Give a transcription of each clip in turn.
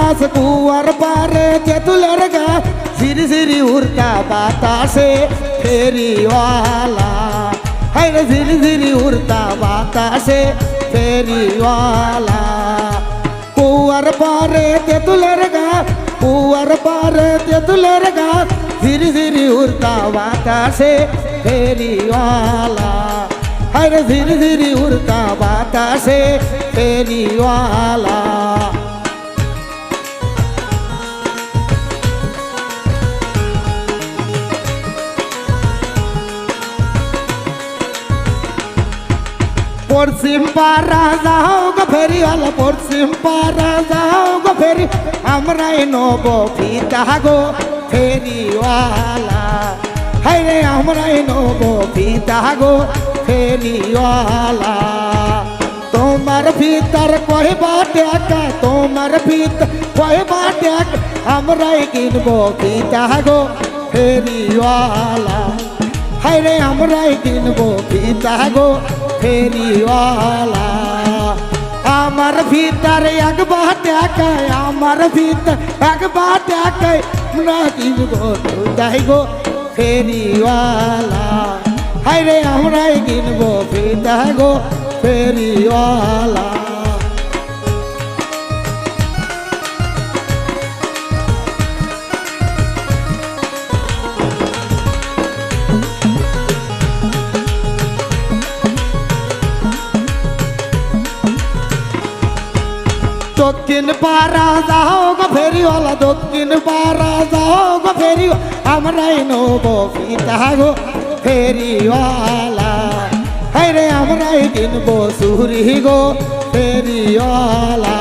গাছ কুয়ার পারে তেঁতুলের গাছ ঝিরি ঝিরি উড়তা বাতাসে ফেরিওয়ালা হাইরে ঝিরি ঝিরি উড়তা বাতাসে ফেরিওয়ালা কুয়ার পারে তেঁতুলের গাছ কুয়ার পারে তেঁতুলের গাছ ঝিরি ঝিরি উড়তা বাতাসে ফেরিওয়ালা হাইরে ঝিরি ঝিরি উড়তা বাতাসে ফেরিওয়ালা পশ্চিম পাড়া যাও গো ফেরিওয়ালা পশ্চিম পাড়া যাও গো ফেরি আমরাই নব ফিতা গো ফেরিওয়ালা হাইরে আমরাই নব ফিতা গো ফেরিওয়ালা তোমার ভিতর কয়বা টাকা তোমার ভিতর কয়বা টাকা আমরাই কিনবো ফিতা গো ফেরিওয়ালা হাইরে আমরাই কিনবো ফিতা গো ফেরিওয়ালা আমার ভিতরে একবার টাকায় আমার ভিতর একবার টাকায় না কিনবো যাই গো ফেরিওয়ালা হাইরে আমরাই কিনবো ফিতা গো ফেরিওয়ালা দক্ষিণ পাড়া যাও গো ফেরিওয়ালা দক্ষিণ পাড়া যাও গো ফেরিওয়ালা আমরাই নব ফিতা গো ফেরিওয়ালা হাইরে আমরাই কিনবো সুরি গো ফেরিওয়ালা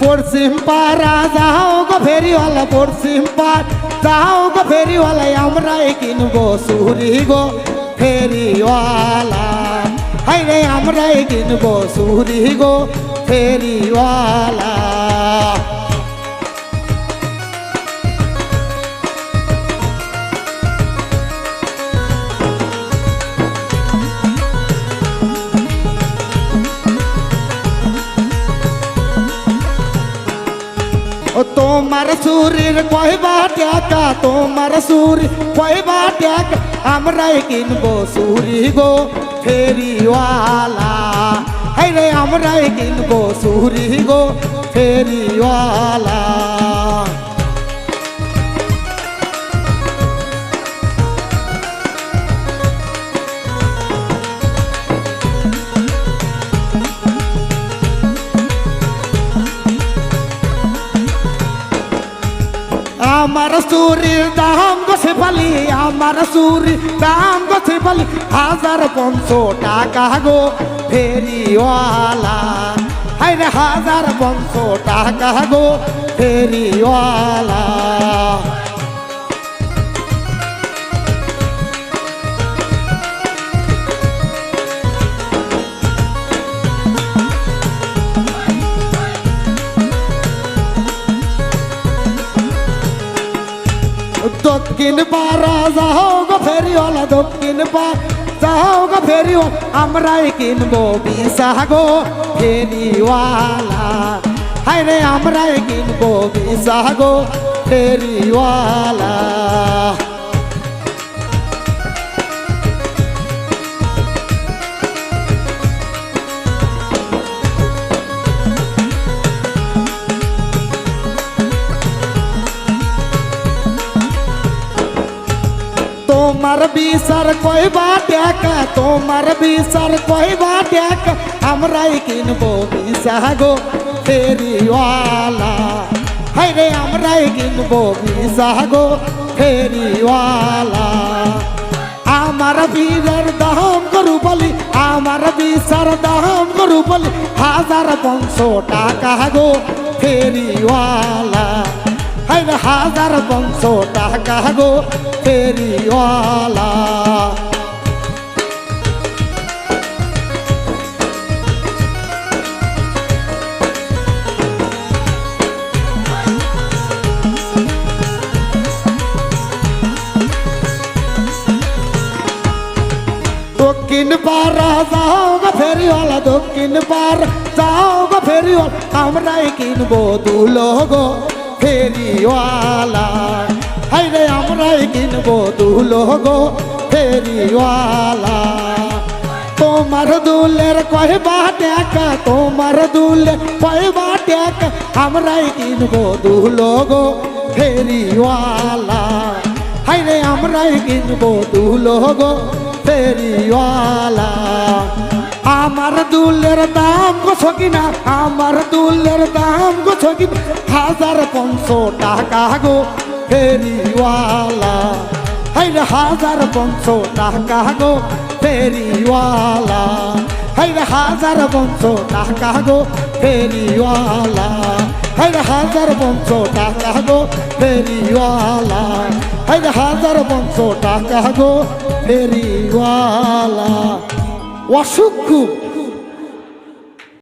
পশ্চিম পাড়া যাও গো ফেরিওয়ালা পশ্চিম পাড়া যাও গো ফেরিওয়ালা আমরাই কিনবো সুরি গো ফেরিওয়ালা হাইরে আমরাই কিনবো সুরি গো ফেরিওয়ালা তোমার সুরির কয়বা টাকা তোমার সুরি কয়বা টাকা আমরাই কিনবো সুরি গো ফেরিওয়ালা হাইরে আমরাই কিনবো সুরি গো ফেরিওয়ালা আমার সুরির দাম গো শেফালি আমার সুরির দাম গো শেফালি 1500 টাকা গো ফেরিওয়ালা হাইরে 1500 টাকা গো ফেরিওয়ালা দক্ষিণ পাড়া যাও গো ফেরিওয়ালা দক্ষিণ পাড়া যাও গো ফেরিওয়ালা আমরাই কিনবো বিশা গো ফেরিওয়ালা হাইরে আমরাই কিনবো বিশা গো ফেরিওয়ালা তোমার বিচার কয়বা টাকা তোমার বিচার কয়বা টাকা আমরাই কিনবো বিশা গো ফেরিওয়ালা হাইরে আমরাই কিনবো বিশা গো ফেরিওয়ালা আমার বীরের দাম গরু বলি আমার বিচার দাম গরু বলি 1500 টাকা গো ফেরিওয়ালা হাইরে 1500 টাকা গো ফেরিওয়ালা পাড়া যাও গো ফেরিওয়ালা দক্ষিণ পাড়া যাও গো ফেরিওয়ালা আমরাই কিনবো দুলো গো ফেরিওয়ালা হাইরে আমরাই কিনবো দুলো গো ফেরিওয়ালা তোমার দুলের কয়বা টাকা তোমার দুলের কয়বা টাকা আমরাই কিনবো দুলো গো ফেরিওয়ালা হাইরে আমরাই কিনবো দুলো গো ফেরিওয়ালা আমার দুলের দাম গো সকিনা আমার দুলের দাম গো সকিনা 1500 টাকা গো ফেরিওয়ালা হাইরে 1500 টাকা গো ফেরিওয়ালা হাইরে 1500 টাকা গো ফেরিওয়ালা হাইরে 1500 টাকা গো ফেরিওয়ালা হাইরে 1500 টাকা গো ফেরিওয়ালা অসুখ খুব